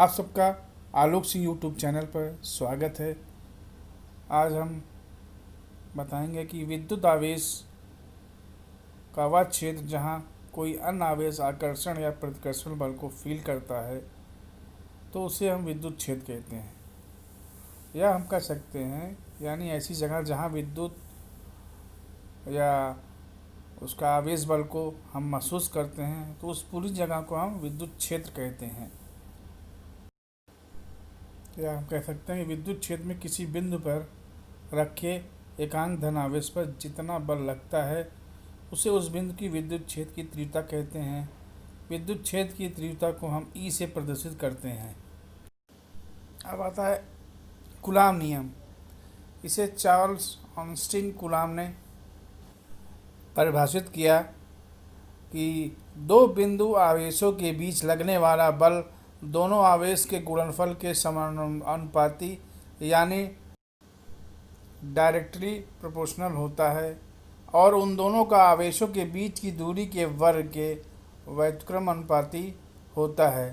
आप सबका Alok Singh YouTube channel पर स्वागत है। आज हम बताएंगे कि विद्युत आवेश का वह क्षेत्र जहाँ कोई अन्य आवेश आकर्षण या प्रतिकर्षण बल को फील करता है तो उसे हम विद्युत क्षेत्र कहते हैं। या हम कह सकते हैं यानी ऐसी जगह जहाँ विद्युत या उसका आवेश बल को हम महसूस करते हैं तो उस पूरी जगह को हम विद्युत क्षेत्र कहते हैं। या हम कह सकते हैं कि विद्युत क्षेत्र में किसी बिंदु पर रखे एकांक धन आवेश पर जितना बल लगता है उसे उस बिंदु की विद्युत क्षेत्र की तीव्रता कहते हैं। विद्युत क्षेत्र की तीव्रता को हम ई से प्रदर्शित करते हैं। अब आता है कूलाम नियम। इसे चार्ल्स ऑस्टिन कूलाम ने परिभाषित किया कि दो बिंदु आवेशों के बीच लगने वाला बल दोनों आवेश के गुणनफल के समानुपाती यानी डायरेक्टली प्रोपोर्शनल होता है और उन दोनों का आवेशों के बीच की दूरी के वर्ग के व्युत्क्रम अनुपाती होता है।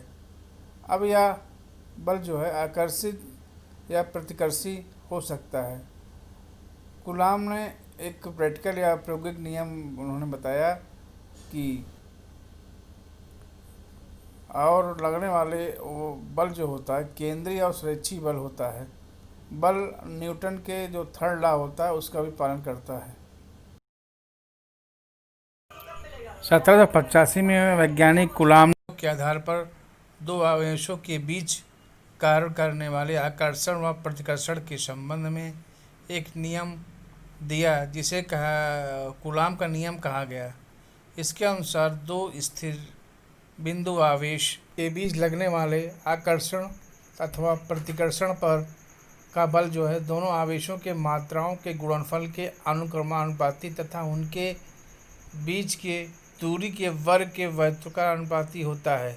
अब यह बल जो है आकर्षित या प्रतिकर्षी हो सकता है। कूलाम ने एक प्रैक्टिकल या प्रायोगिक नियम उन्होंने बताया कि और लगने वाले वो बल जो होता है केंद्रीय और स्वेच्छी बल होता है। बल न्यूटन के जो थर्ड लॉ होता है उसका भी पालन करता है। 1785 में वैज्ञानिक कूलाम के आधार पर दो आवेशों के बीच कार्य करने वाले आकर्षण व प्रतिकर्षण के संबंध में एक नियम दिया जिसे कूलाम का नियम कहा गया। इसके अनुसार दो स्थिर बिंदु आवेश के बीच लगने वाले आकर्षण अथवा प्रतिकर्षण पर का बल जो है दोनों आवेशों के मात्राओं के गुणनफल के अनुक्रमानुपाती तथा उनके बीच के दूरी के वर्ग के व्युत्क्रमानुपाती होता है।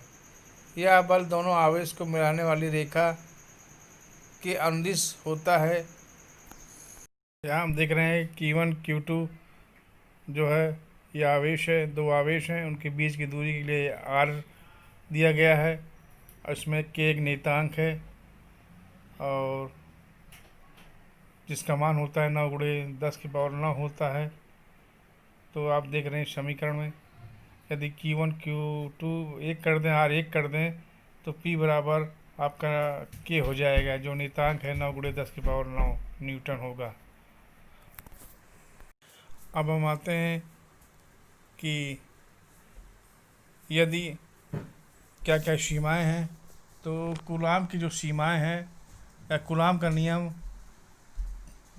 यह बल दोनों आवेश को मिलाने वाली रेखा के अनुदिश होता है। यहाँ हम देख रहे हैं Q1 Q2 जो है ये आवेश है, दो आवेश हैं, उनके बीच की दूरी के लिए R दिया गया है। इसमें K एक नियतांक है और जिसका मान होता है 9 × 10⁻⁹ होता है। तो आप देख रहे हैं समीकरण में यदि Q1 Q2 1 कर दें R 1 कर दें तो P बराबर आपका K हो जाएगा जो नियतांक है 9 × 10⁻⁹ न्यूटन होगा। अब हम आते हैं कि यदि क्या क्या सीमाएं हैं। तो कूलाम की जो सीमाएं हैं या कूलाम का नियम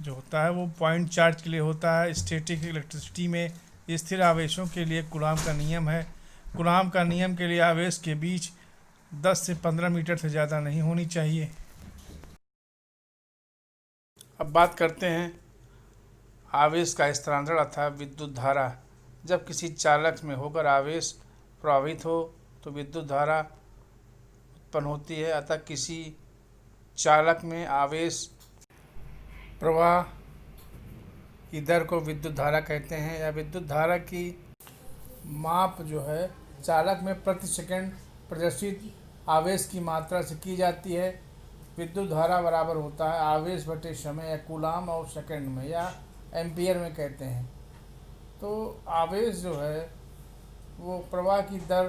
जो होता है वो पॉइंट चार्ज के लिए होता है। स्टैटिक इलेक्ट्रिसिटी में स्थिर आवेशों के लिए कूलाम का नियम है। कूलाम का नियम के लिए आवेश के बीच 10 से 15 मीटर से ज़्यादा नहीं होनी चाहिए। अब बात करते हैं आवेश का स्थानांतरण अर्थात विद्युत धारा। जब किसी चालक में होकर आवेश प्रवाहित हो तो विद्युत धारा उत्पन्न होती है। अतः किसी चालक में आवेश प्रवाह की दर को विद्युत धारा कहते हैं। या विद्युत धारा की माप जो है चालक में प्रति सेकंड प्रदर्शित आवेश की मात्रा से की जाती है। विद्युत धारा बराबर होता है आवेश बटे समय या कूलाम और सेकंड में या एम्पियर में कहते हैं। तो आवेश जो है वो प्रवाह की दर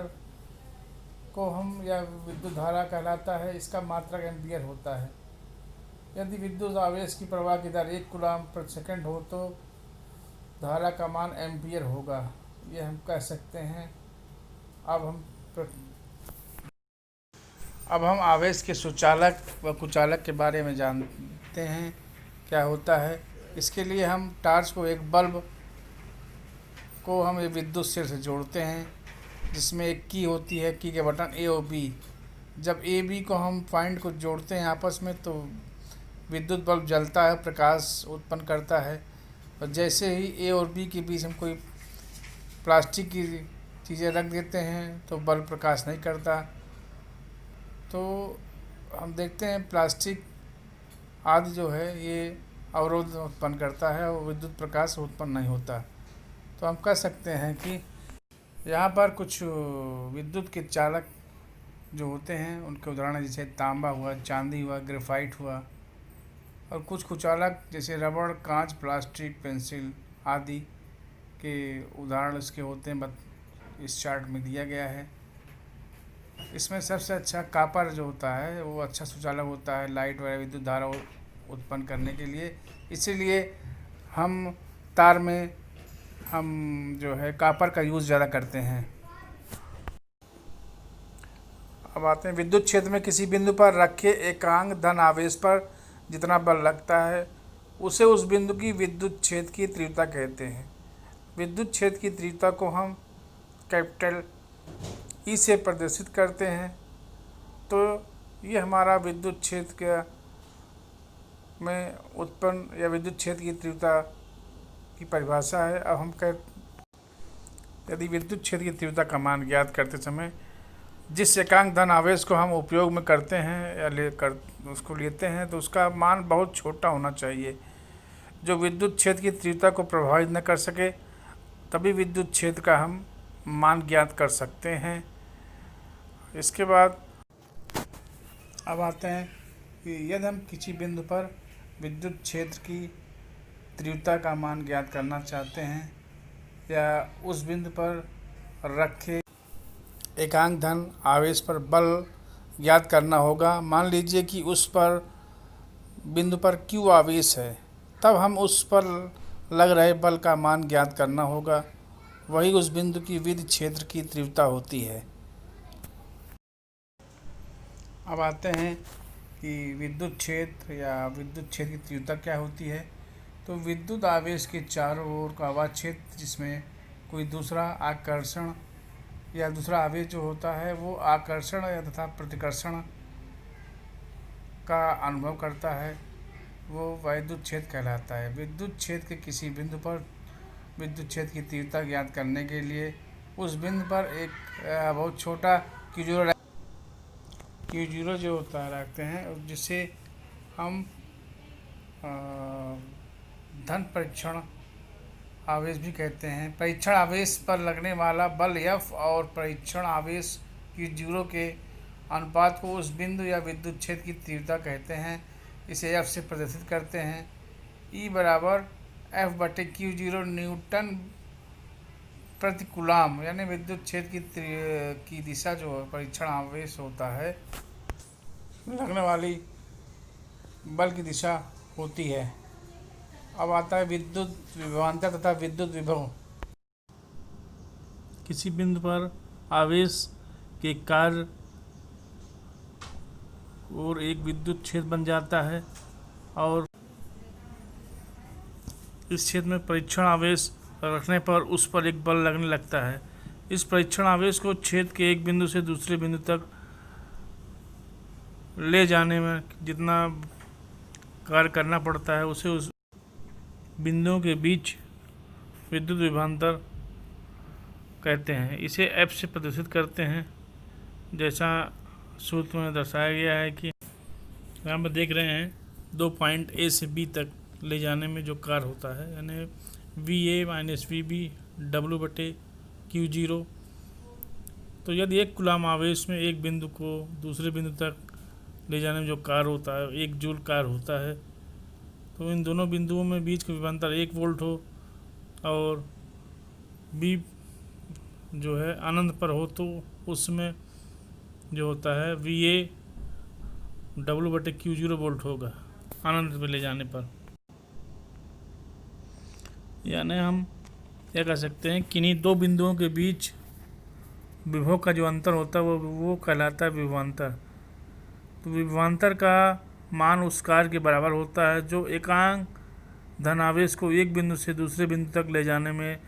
को हम या विद्युत धारा कहलाता है। इसका मात्रक एम्पियर होता है। यदि विद्युत आवेश की प्रवाह की दर 1 कूलाम प्रति सेकंड हो तो धारा का मान एम्पियर होगा, ये हम कह सकते हैं। अब हम आवेश के सुचालक व कुचालक के बारे में जानते हैं क्या होता है। इसके लिए हम टार्च को एक बल्ब को हम एक विद्युत सिर से जोड़ते हैं जिसमें एक की होती है, की के बटन A और B। जब A B को हम पॉइंट को जोड़ते हैं आपस में तो विद्युत बल्ब जलता है, प्रकाश उत्पन्न करता है। और जैसे ही A और B के बीच हम कोई प्लास्टिक की चीज़ें रख देते हैं तो बल्ब प्रकाश नहीं करता। तो हम देखते हैं प्लास्टिक आदि जो है ये अवरोध उत्पन्न करता है और विद्युत प्रकाश उत्पन्न नहीं होता। तो हम कह सकते हैं कि यहाँ पर कुछ विद्युत के चालक जो होते हैं उनके उदाहरण जैसे तांबा हुआ, चांदी हुआ, ग्रेफाइट हुआ, और कुछ कुचालक जैसे रबड़, कांच, प्लास्टिक, पेंसिल आदि के उदाहरण इसके होते हैं, इस चार्ट में दिया गया है। इसमें सबसे अच्छा कापर जो होता है वो अच्छा सुचालक होता है लाइट व विद्युत धारा उत्पन्न करने के लिए। इसीलिए हम तार में हम जो है कापर का यूज़ ज़्यादा करते हैं। अब आते हैं विद्युत क्षेत्र में किसी बिंदु पर रखे एकांक धन आवेश पर जितना बल लगता है उसे उस बिंदु की विद्युत क्षेत्र की तीव्रता कहते हैं। विद्युत क्षेत्र की तीव्रता को हम कैपिटल ई से प्रदर्शित करते हैं। तो ये हमारा विद्युत क्षेत्र के में उत्पन्न या विद्युत क्षेत्र की तीव्रता की परिभाषा है। अब हम यदि विद्युत क्षेत्र की तीव्रता का मान ज्ञात करते समय जिस एकांक धन आवेश को हम उपयोग में करते हैं या उसको लेते हैं तो उसका मान बहुत छोटा होना चाहिए, जो विद्युत क्षेत्र की तीव्रता को प्रभावित न कर सके, तभी विद्युत क्षेत्र का हम मान ज्ञात कर सकते हैं। इसके बाद अब आते हैं कि यदि हम किसी बिंदु पर विद्युत क्षेत्र की तीव्रता का मान ज्ञात करना चाहते हैं या उस बिंदु पर रखे एकांक धन आवेश पर बल ज्ञात करना होगा। मान लीजिए कि उस पर बिंदु पर Q आवेश है, तब हम उस पर लग रहे बल का मान ज्ञात करना होगा। वही उस बिंदु की विद्युत क्षेत्र की तीव्रता होती है। अब आते हैं कि विद्युत क्षेत्र या विद्युत क्षेत्र की तीव्रता क्या होती है। तो विद्युत आवेश के चारों ओर का वह क्षेत्र जिसमें कोई दूसरा आकर्षण या दूसरा आवेश जो होता है वो आकर्षण या तथा प्रतिकर्षण का अनुभव करता है, वो विद्युत क्षेत्र कहलाता है। विद्युत क्षेत्र के किसी बिंदु पर विद्युत क्षेत्र की तीव्रता ज्ञात करने के लिए उस बिंदु पर एक बहुत छोटा Q0 जो होता है रखते हैं, जिसे हम धन परीक्षण आवेश भी कहते हैं। परीक्षण आवेश पर लगने वाला बल F और परीक्षण आवेश Q0 के अनुपात को उस बिंदु या विद्युत क्षेत्र की तीव्रता कहते हैं। इसे F से प्रदर्शित करते हैं। E बराबर F/Q0 न्यूटन प्रति कूलाम, यानी विद्युत क्षेत्र की दिशा जो परीक्षण आवेश होता है लगने वाली बल की दिशा होती है। अब आता है विद्युत विभवांतर तथा विद्युत विभव। किसी बिंदु पर आवेश के कार्य और एक विद्युत क्षेत्र बन जाता है और इस क्षेत्र में परीक्षण आवेश रखने पर उस पर एक बल लगने लगता है। इस परीक्षण आवेश को क्षेत्र के एक बिंदु से दूसरे बिंदु तक ले जाने में जितना कार्य करना पड़ता है उसे उस बिंदुओं के बीच विद्युत विभवांतर कहते हैं। इसे F से प्रदर्शित करते हैं, जैसा सूत्र में दर्शाया गया है कि यहाँ पर देख रहे हैं 2 पॉइंट A से B तक ले जाने में जो कार्य होता है, यानी VA माइनस VB W/Q0। तो यदि एक कूलाम आवेश में एक बिंदु को दूसरे बिंदु तक ले जाने में जो कार्य होता है 1 जूल कार्य होता है, तो इन दोनों बिंदुओं में बीच का विभवांतर 1 वोल्ट हो और B जो है अनंत पर हो तो उसमें जो होता है VA W/Q0 वोल्ट होगा अनंत पे ले जाने पर। यानी हम क्या कह सकते हैं, किन्हीं 2 बिंदुओं के बीच विभव का जो अंतर होता है वो कहलाता है विभवांतर। तो विभवांतर का मान उस कार्य के बराबर होता है जो एकांक धन आवेश को एक बिंदु से दूसरे बिंदु तक ले जाने में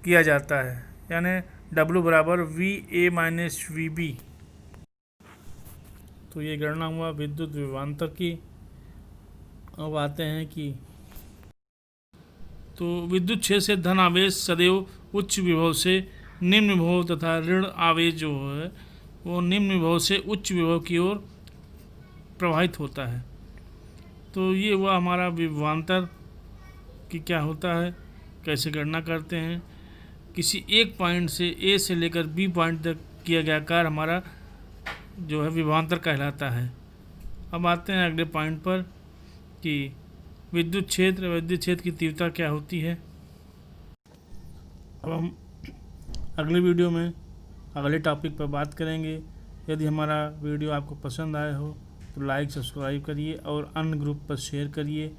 किया जाता है, यानी W बराबर VA माइनस VB। तो ये गणना हुआ विद्युत विभवांतर की। अब आते हैं कि तो विद्युत क्षेत्र से धन आवेश सदैव उच्च विभव से निम्न विभव तथा ऋण आवेश जो है वो निम्न विभव से उच्च विभव की ओर प्रवाहित होता है। तो ये हुआ हमारा विभवांतर कि क्या होता है, कैसे गणना करते हैं। किसी एक पॉइंट से ए से लेकर बी पॉइंट तक किया गया कार्य हमारा जो है विभवांतर कहलाता है। अब आते हैं अगले पॉइंट पर कि विद्युत क्षेत्र की तीव्रता क्या होती है। अब हम अगले वीडियो में अगले टॉपिक पर बात करेंगे। यदि हमारा वीडियो आपको पसंद आया हो तो लाइक सब्सक्राइब करिए और अन्य ग्रुप पर शेयर करिए।